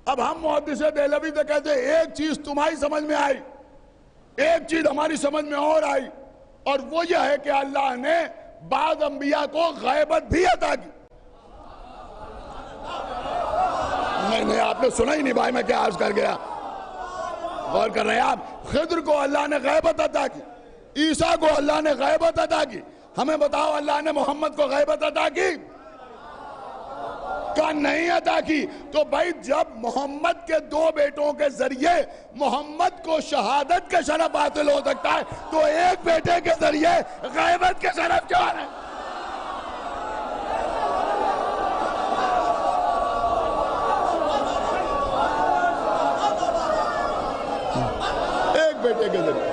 اب ہم محدث دہلوی سے کہتے ہیں ایک چیز تمہاری سمجھ میں آئی، ایک چیز ہماری سمجھ میں اور آئی، اور وہ یہ ہے کہ اللہ نے بعض انبیاء کو غیبت بھی عطا کی. نہیں آپ نے سنا ہی نہیں بھائی میں کیا عرض کر گیا. غور کر رہے ہیں آپ. خضر کو اللہ نے غیبت عطا کی, عیسیٰ کو اللہ نے غیبت عطا کی. ہمیں بتاؤ اللہ نے محمد کو غیبت عطا کی؟ کا نہیں عطا کی. تو بھائی جب محمد کے 2 بیٹوں کے ذریعے محمد کو شہادت کے شرف حاصل ہو سکتا ہے تو ایک بیٹے کے ذریعے غیبت کے شرف کیوں ہے؟ ایک بیٹے کے ذریعے.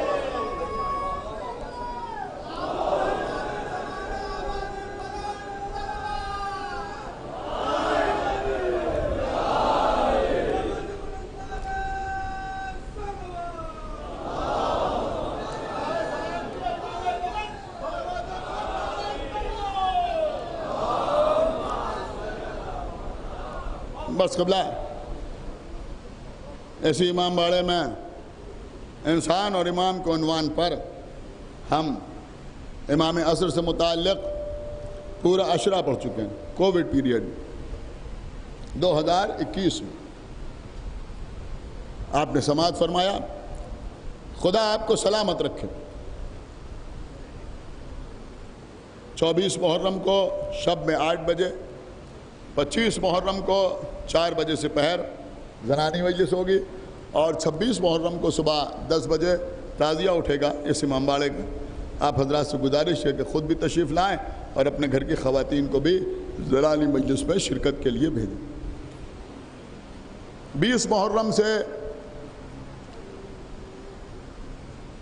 بس قبلہ ایسی امام باڑے میں انسان اور امام کے عنوان پر ہم امام عصر سے متعلق پورا عشرہ پڑھ چکے ہیں. کووڈ پیریڈ 2021 میں آپ نے سماعت فرمایا. خدا آپ کو سلامت رکھے. 24 محرم کو شب میں 8 بجے, 25 محرم کو 4 بجے سے پہر زنانی مجلس ہوگی, اور 26 محرم کو صبح 10 بجے تعزیہ اٹھے گا اس امام باڑے کا. آپ حضرات سے گزارش ہے کہ خود بھی تشریف لائیں اور اپنے گھر کی خواتین کو بھی زنانی مجلس میں شرکت کے لیے بھیجیں. 20 محرم سے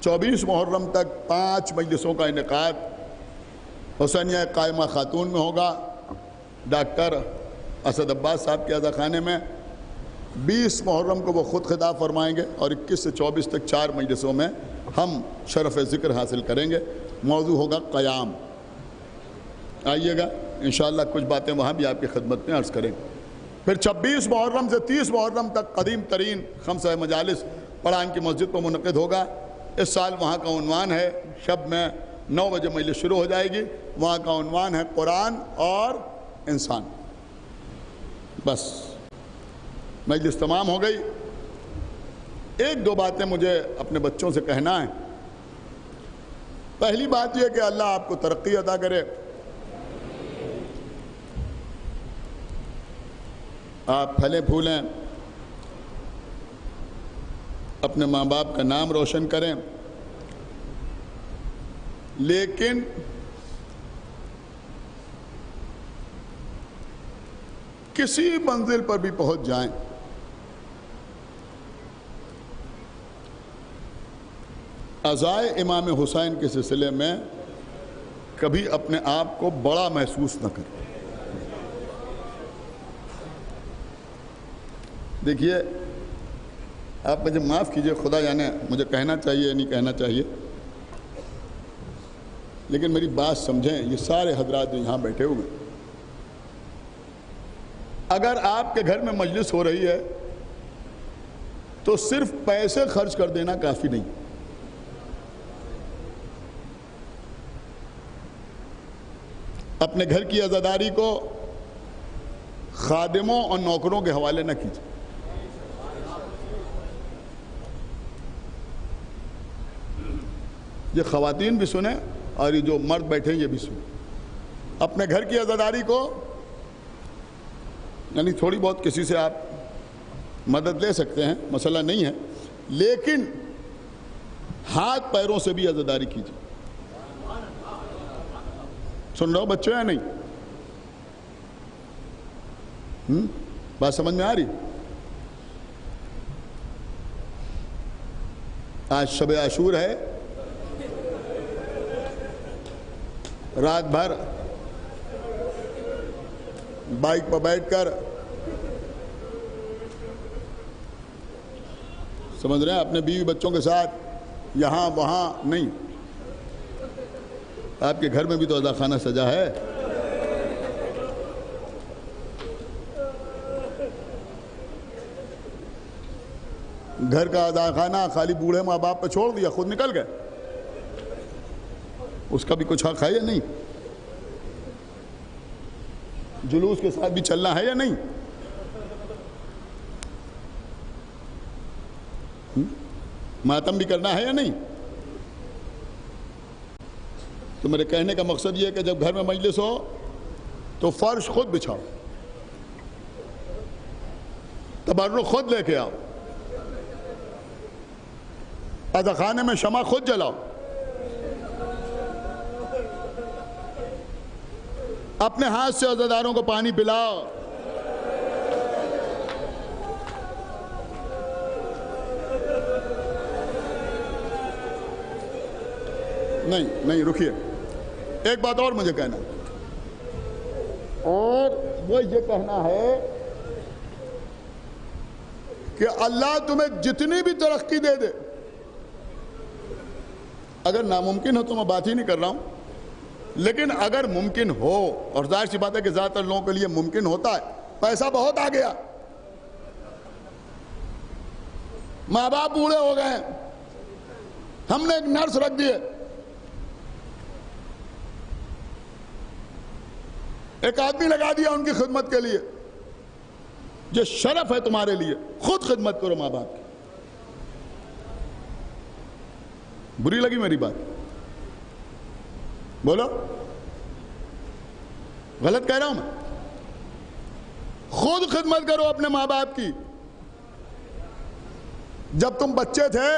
24 محرم تک 5 مجلسوں کا انعقاد حسینیہ قائمہ خاتون میں ہوگا, ڈاکٹر اسد عباس صاحب کے عزا خانے میں. 20 محرم کو وہ خود خطاب فرمائیں گے, اور 21 سے 24 تک 4 مجلسوں میں ہم شرف ذکر حاصل کریں گے. موضوع ہوگا قیام. آئیے گا انشاءاللہ کچھ باتیں وہاں بھی آپ کی خدمت میں عرض کریں. پھر 26 محرم سے 30 محرم تک قدیم ترین 5 مجالس پڑان کی مسجد پر منعقد ہوگا. اس سال وہاں کا عنوان ہے, شب میں 9 بجے مجلس شروع ہو جائے گی, وہاں کا عنوان ہے قرآن اور انسان. بس مجلس تمام ہو گئی. 1-2 باتیں مجھے اپنے بچوں سے کہنا ہے. پہلی بات یہ کہ اللہ آپ کو ترقی عطا کرے. آپ پھلیں پھولیں, اپنے ماں باپ کا نام روشن کریں, لیکن کسی منزل پر بھی پہنچ جائیں عزائے امام حسین کے سلسلے میں کبھی اپنے آپ کو بڑا محسوس نہ کریں. دیکھیے آپ مجھے معاف کیجئے, خدا جانے مجھے کہنا چاہیے یا نہیں کہنا چاہیے, لیکن میری بات سمجھیں. یہ سارے حضرات جو یہاں بیٹھے ہوئے, اگر آپ کے گھر میں مجلس ہو رہی ہے تو صرف پیسے خرچ کر دینا کافی نہیں. اپنے گھر کی عزاداری کو خادموں اور نوکروں کے حوالے نہ کیجیے. یہ خواتین بھی سنیں اور یہ جو مرد بیٹھے ہیں یہ بھی سنیں. اپنے گھر کی عزاداری کو, یعنی تھوڑی بہت کسی سے آپ مدد لے سکتے ہیں, مسئلہ نہیں ہے, لیکن ہاتھ پیروں سے بھی عزاداری کیجیے. سن رہے ہو بچے یا نہیں؟ بات سمجھ میں آ رہی؟ آج شب عاشور ہے, رات بھر بائک پر بیٹھ کر سمجھ رہے ہیں اپنے بیوی بچوں کے ساتھ یہاں وہاں نہیں. آپ کے گھر میں بھی تو عزا خانہ سجا ہے. گھر کا عزا خانہ خالی بوڑھے ماں باپ پہ چھوڑ دیا, خود نکل گئے, اس کا بھی کچھ حق ہے یا نہیں؟ جلوس کے ساتھ بھی چلنا ہے یا نہیں؟ ماتم بھی کرنا ہے یا نہیں؟ تو میرے کہنے کا مقصد یہ ہے کہ جب گھر میں مجلس ہو تو فرش خود بچھاؤ، تبرک خود لے کے آؤ، عزاخانے میں شمع خود جلاؤ، اپنے ہاتھ سے عزاداروں کو پانی پلاؤ، نہیں رکیے، ایک بات اور مجھے کہنا، اور وہ یہ کہنا ہے کہ اللہ تمہیں جتنی بھی ترقی دے دے، اگر ناممکن ہو تو میں بات ہی نہیں کر رہا ہوں، لیکن اگر ممکن ہو، اور ظاہر سی بات ہے کہ زیادہ تر لوگوں کے لیے ممکن ہوتا ہے، پیسہ بہت آ گیا، ماں باپ بوڑھے ہو گئے ہیں، ہم نے ایک نرس رکھ دیے، ایک آدمی لگا دیا ان کی خدمت کے لیے، یہ شرف ہے تمہارے لیے، خود خدمت کرو ماں باپ کی۔ بری لگی میری بات؟ بولو، غلط کہہ رہا ہوں میں؟ خود خدمت کرو اپنے ماں باپ کی۔ جب تم بچے تھے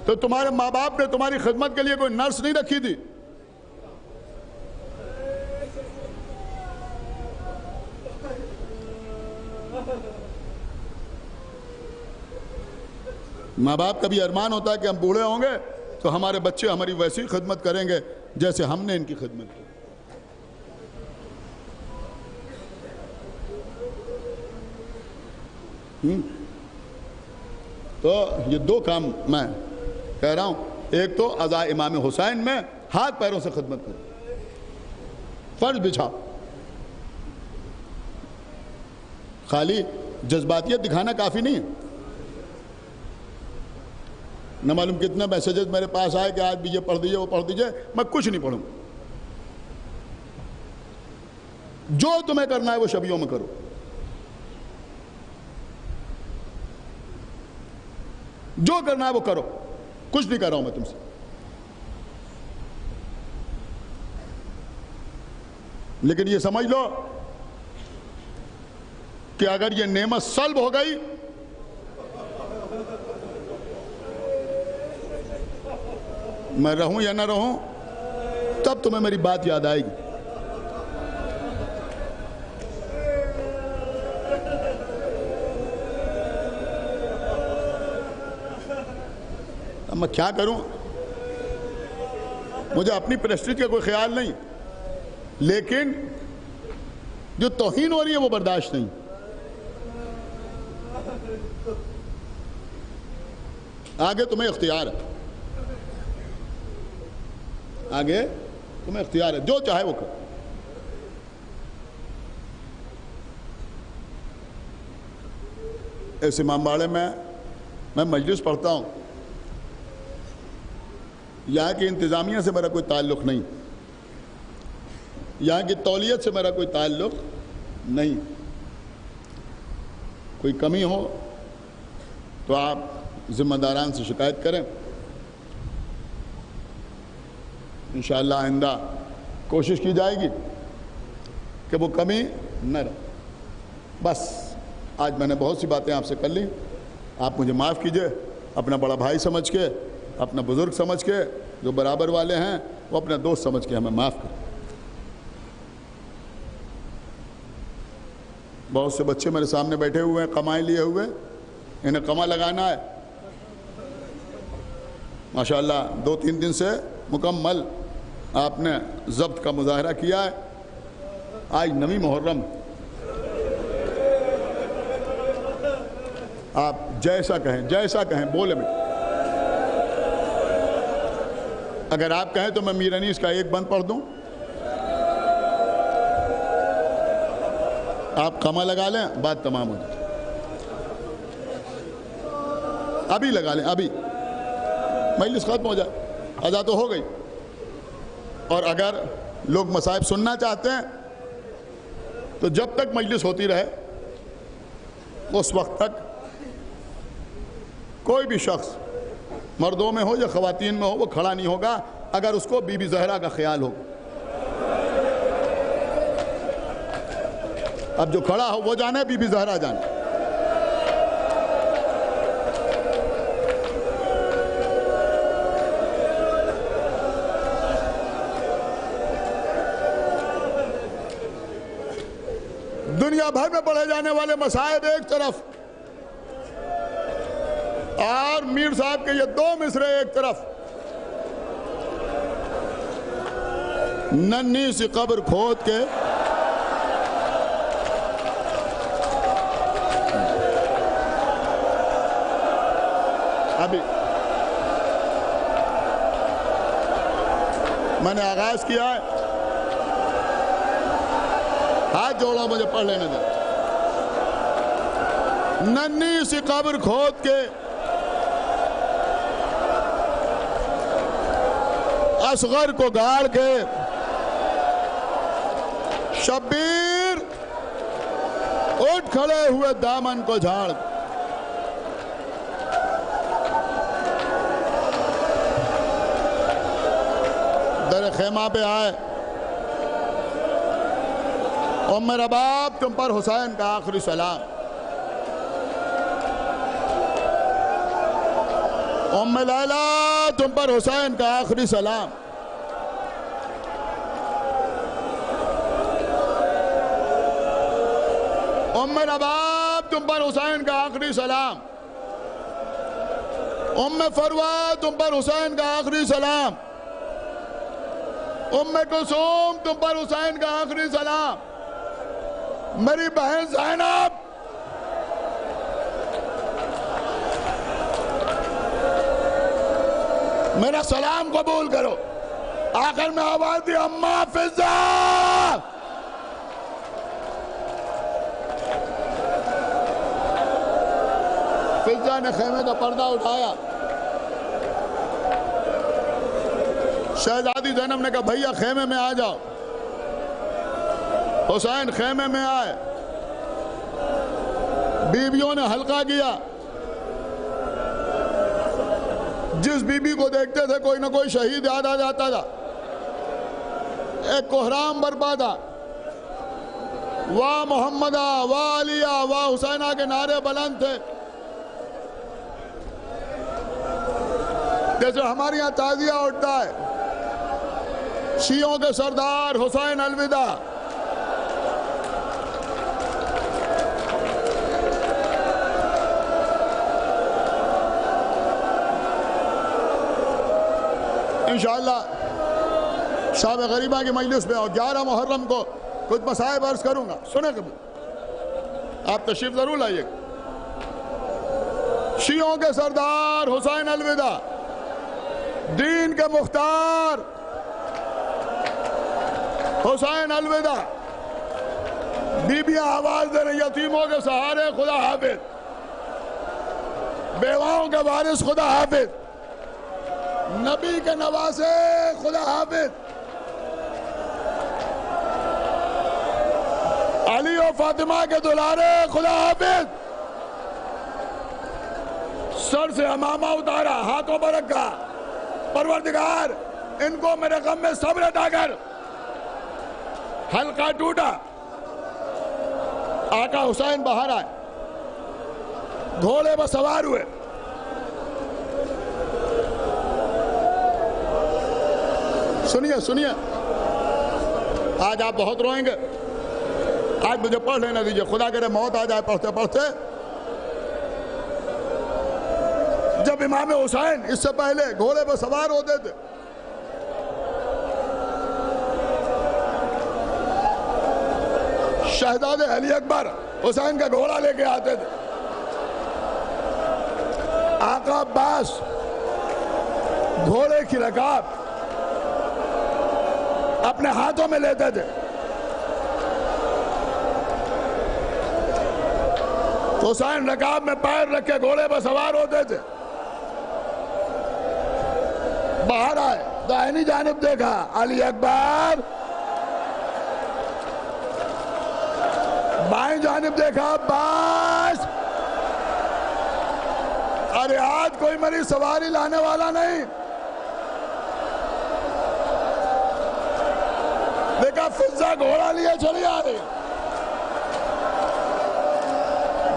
تو تمہارے ماں باپ نے تمہاری خدمت کے لیے کوئی نرس نہیں رکھی تھی، ماں باپ کا بھی ارمان ہوتا ہے کہ ہم بوڑھے ہوں گے تو ہمارے بچے ہماری ویسی خدمت کریں گے جیسے ہم نے ان کی خدمت کی۔ تو یہ دو کام میں کہہ رہا ہوں، ایک تو عزا امام حسین میں ہاتھ پیروں سے خدمت کرو، فرش بچھاؤ، خالی جذباتیت دکھانا کافی نہیں ہے۔ نہ معلوم کتنے میسیجز میرے پاس آئے کہ آج بھی یہ پڑھ دیجئے وہ پڑھ دیجئے، میں کچھ نہیں پڑھوں، جو تمہیں کرنا ہے وہ شبیوں میں کرو، جو کرنا ہے وہ کرو، کچھ نہیں کر رہا ہوں میں تم سے، لیکن یہ سمجھ لو کہ اگر یہ نعمت سلب ہو گئی میں رہوں یا نہ رہوں تب تمہیں میری بات یاد آئے گی۔ اب میں کیا کروں، مجھے اپنی پریسٹیج کا کوئی خیال نہیں، لیکن جو توہین ہو رہی ہے وہ برداشت نہیں۔ آگے تمہیں اختیار ہے، آگے تمہیں اختیار ہے، جو چاہے وہ کرو۔ اس امام باڑے میں مجلس پڑھتا ہوں، یہاں کی انتظامیہ سے میرا کوئی تعلق نہیں، یہاں کی تولیت سے میرا کوئی تعلق نہیں، کوئی کمی ہو تو آپ ذمہ داران سے شکایت کریں، انشاءاللہ آئندہ کوشش کی جائے گی کہ وہ کمی نہ رہے۔ بس آج میں نے بہت سی باتیں آپ سے کر لی، آپ مجھے معاف کیجئے، اپنا بڑا بھائی سمجھ کے، اپنا بزرگ سمجھ کے، جو برابر والے ہیں وہ اپنا دوست سمجھ کے ہمیں معاف کریں۔ بہت سے بچے میرے سامنے بیٹھے ہوئے ہیں قمائیں لیے ہوئے، انہیں قمع لگانا ہے، ماشاءاللہ 2-3 دن سے مکمل آپ نے ضبط کا مظاہرہ کیا ہے۔ آج نویں محرم، آپ جیسا کہیں بولے بیٹے، اگر آپ کہیں تو میں میر انیس کا ایک بند پڑھ دوں، آپ قمع لگا لیں، بات تمام ہو جائے، ابھی لگا لیں، ابھی مجلس ختم ہو جائے، اذان تو ہو گئی۔ اور اگر لوگ مصائب سننا چاہتے ہیں تو جب تک مجلس ہوتی رہے اس وقت تک کوئی بھی شخص مردوں میں ہو یا خواتین میں ہو وہ کھڑا نہیں ہوگا اگر اس کو بی بی زہرا کا خیال ہو. اب جو کھڑا ہو وہ جانے, بی بی زہرا جانے. دنیا بھر میں پڑھے جانے والے مصائب ایک طرف اور میر صاحب کے یہ 2 مصرے ایک طرف. ننھی سی قبر کھود کے ابھی میں نے آغاز کیا ہے, ہاتھ جوڑو مجھے پڑھ لینے دیں. ننھی سی قبر کھود کے اصغر کو گاڑ کے شبیر اٹھ کھڑے ہوئے دامن کو جھاڑ. در خیمہ پہ آئے, ام رباب تم پر حسین کا آخری سلام. ام لیلہ تم پر حسین کا آخری سلام. ام رباب تم پر حسین کا آخری سلام. ام فروہ تم پر حسین کا آخری سلام. ام کلثوم تم پر حسین کا آخری سلام. میری بہن زینب میرا سلام قبول کرو. آخر میں آواز دی اماں فضا. فضا نے خیمے کا پردہ اٹھایا. شہزادی زینب نے کہا بھیا خیمے میں آ جاؤ. حسین خیمے میں آئے. بیویوں نے حلقہ کیا. جس بی بی کو دیکھتے تھے کوئی نہ کوئی شہید یاد آ جاتا تھا. ایک کوہرام برپا تھا. واہ محمدہ واہ علیہ واہ حسینہ کے نعرے بلند تھے. جیسے ہمارے یہاں تعزیہ اٹھتا ہے, شیعوں کے سردار حسین الوداع. انشاءاللہ شام غریبہ کی مجلس میں اور 11 محرم کو کچھ مسائب عرض کروں گا. سنیں کبھی آپ تشریف ضرور لائیے. شیعوں کے سردار حسین الوداع, دین کے مختار حسین الوداع. بیبیاں آواز دے رہے یتیموں کے سہارے خدا حافظ, بیواؤں کے وارث خدا حافظ, نبی کے نواسے خدا حافظ, علی و فاطمہ کے دلارے خدا حافظ. سر سے امامہ اتارا, ہاتھوں پر رکھا, پروردگار ان کو میرے غم میں صبر عطا کر. حلقہ ٹوٹا. آقا حسین باہر آئے, گھوڑے پر سوار ہوئے. سنیے سنیے, آج آپ بہت روئیں گے. آج مجھے پڑھ لینا دیجئے, خدا کرے موت آ جائے پڑھتے پڑھتے. جب امام حسین اس سے پہلے گھوڑے پر سوار ہوتے تھے, شہزادے علی اکبر حسین کا گھوڑا لے کے آتے تھے. آقا عباس گھوڑے کی رکاب اپنے ہاتھوں میں لیتے تھے. حسین رکاب میں پیر رکھ کے گھوڑے پر سوار ہوتے تھے. باہر آئے, دائنی جانب دیکھا, علی اکبر. بائیں جانب دیکھا, عباس. ارے آج کوئی میری سواری لانے والا نہیں. دیکھا فضا گھوڑا لیے چلی آ رہی.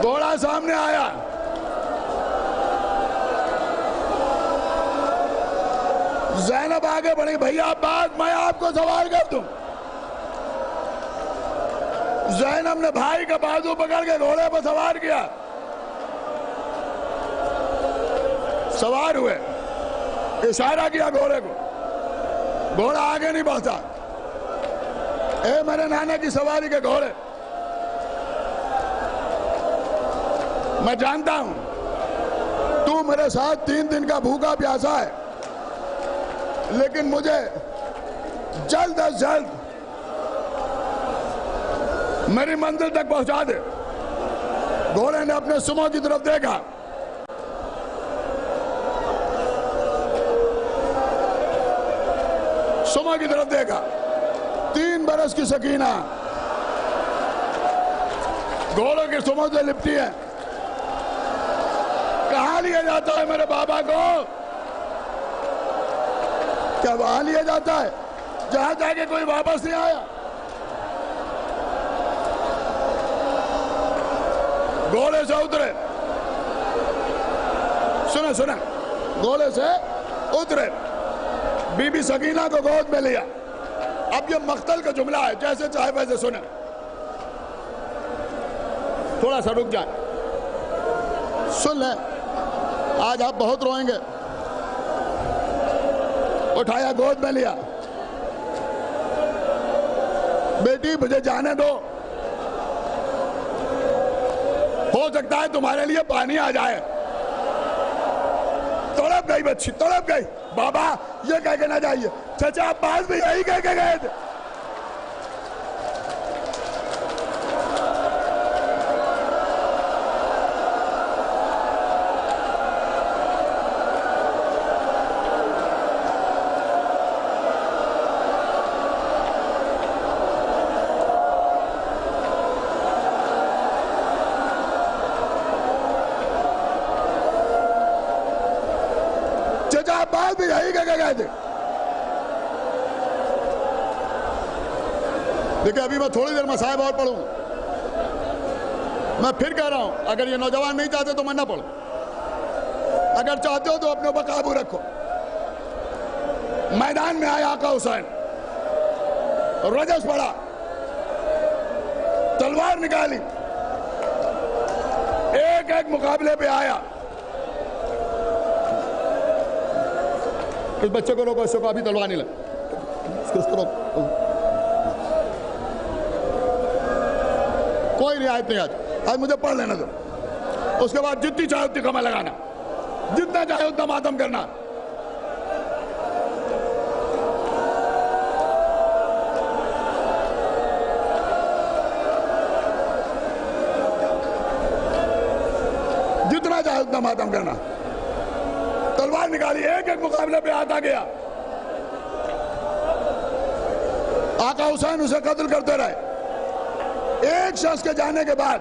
گھوڑا سامنے آیا. زینب آگے بڑھی. بھیا بات میں آپ کو سوار کر دوں. زینب نے بھائی کا بازو پکڑ کے گھوڑے پر سوار کیا. سوار ہوئے. اشارہ کیا گھوڑے کو. گھوڑا آگے نہیں بڑھتا. اے میرے نانا کی سواری کے گھوڑے, میں جانتا ہوں تو میرے ساتھ 3 دن کا بھوکا پیاسا ہے, لیکن مجھے جلد از جلد میری منزل تک پہنچا دے. گھوڑے نے اپنے سمو کی طرف دیکھا. سمو کی طرف دیکھا. 3 برس کی سکینہ گھوڑوں کی سمو سے لپٹی ہے. کہاں لیا جاتا ہے میرے بابا کو؟ کیا وہاں لیا جاتا ہے جہاں جا کے کوئی واپس نہیں آیا؟ گھوڑے سے اترے. سنیں گھوڑے سے اترے. بی بی سکینہ کو گود میں لیا. اب یہ مقتل کا جملہ ہے, جیسے چاہے ویسے سنیں. تھوڑا سا رک جائیں, سن لیں. آج آپ بہت روئیں گے. اٹھایا, گود میں لیا. بیٹی مجھے جانے دو, ہو سکتا ہے تمہارے لیے پانی آ جائے. تڑپ گئی بچی, تڑپ گئی. بابا یہ کہہ کے نہ جائیے. چچا عباس بھی یہی کہہ کے گئے تھے. چچا عباس بھی یہی کہہ کے گئے تھے. دیکھیں ابھی میں تھوڑی دیر مصائب اور پڑھوں. میں پھر کہہ رہا ہوں, اگر یہ نوجوان نہیں چاہتے تو میں نہ پڑھوں. اگر چاہتے ہو تو اپنے اوپر قابو رکھو. میدان میں آیا آقا حسین, رجس پڑا, تلوار نکالی, ایک ایک مقابلے پہ آیا. اس بچے کو روکو, اس کو ابھی تلوار نہیں لے. کوئی رعایت نہیں آج مجھے پڑھ لینا دو. اس کے بعد جتنی چاہے اتنی کمر لگانا, جتنا چاہے اتنا ماتم کرنا. جتنا چاہے اتنا ماتم کرنا. تلوار نکالی, ایک ایک مقابلے پہ آتا گیا. آقا حسین اسے قتل کرتے رہے. ایک شخص کے جانے کے بعد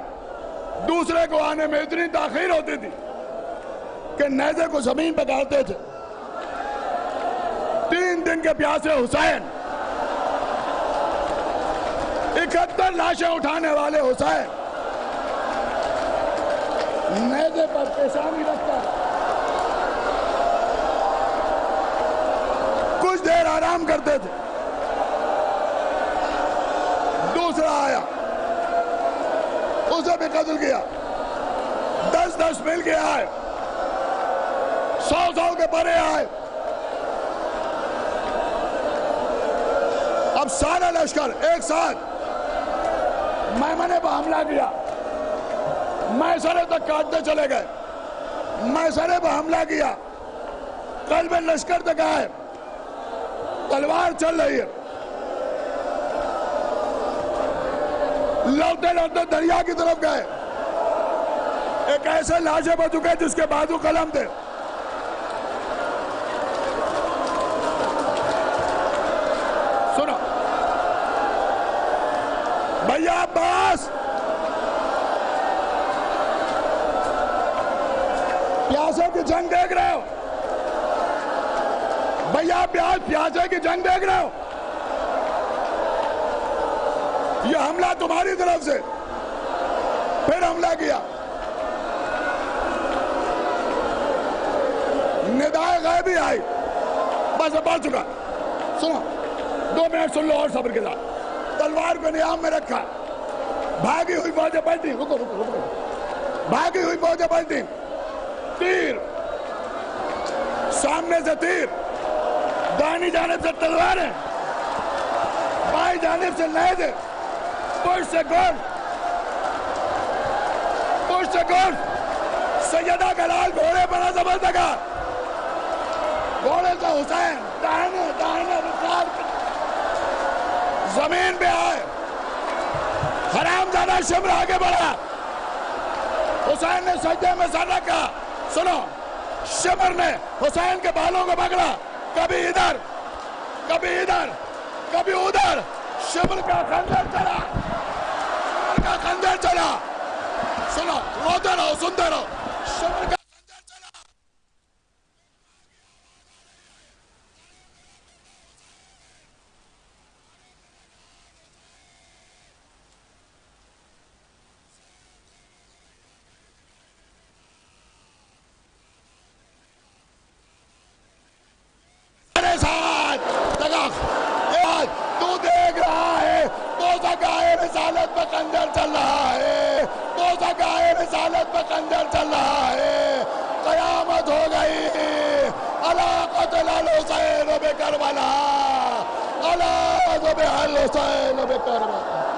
دوسرے کو آنے میں اتنی تاخیر ہوتی تھی کہ نیزے کو زمین پہ گاڑتے تھے. 3 دن کے پیاسے حسین, 71 لاشیں اٹھانے والے حسین, نیزے پر پیشانی رکھتا, کچھ دیر آرام کرتے تھے. دوسرا آیا, اسے بھی قتل کیا. 10 مل کے آئے, 100 کے پرے آئے. اب سارا لشکر ایک ساتھ میمنے پہ حملہ کیا. میسرے تک کاٹتے چلے گئے. میسرے پہ حملہ کیا, قلب لشکر تک آئے. تلوار چل رہی ہے. لوٹے لوٹے دریا کی طرف گئے. ایک ایسے لاشیں پہ چکے جس کے بازو قلم تھے. سنو بھیا عباس, پیاسے بھیا پیاسے کی جنگ دیکھ رہے ہو؟ یہ حملہ تمہاری طرف سے، پھر حملہ کیا. ندائے غیبی آئی، بس بڑھ چکا. سنو 2 منٹ سن لو اور صبر کے ساتھ. تلوار کو نیام میں رکھا، بھاگی ہوئی فوجیں پلٹی. رکو رکو رکو، بھاگی ہوئی فوجیں پلٹی. تیر سامنے سے، تیر دائنی جانب سے تلواریں، بائیں جانب سے نیزے. پشت سے گول، پشت سے گول. سیدہ کا لال گھوڑے پر زبر لگا، گھوڑے سے حسین دائنے دائنے رخسار زمین پہ آئے. حرام زادہ شمر آگے بڑھا، حسین نے سجدے میں سر رکھا. سنو، شمر نے حسین کے بالوں کو پکڑا، کبھی ادھر کبھی ادھر کبھی ادھر. شمر کا خنجر چلا، شمر کا خنجر چلا. سنو، روتے رہو، سنتے رہو. شمر کا خنجر چلا. میرے ساتھ لگا، تو دیکھ رہا ہے دوزخ-گاہ رسالت پہ خنجر چل رہا ہے، دوزخ-گاہ رسالت پہ خنجر چل رہا ہے. قیامت ہو گئی. الا قتل الحسین بکربلا، الا ذبح الحسین بکربلا.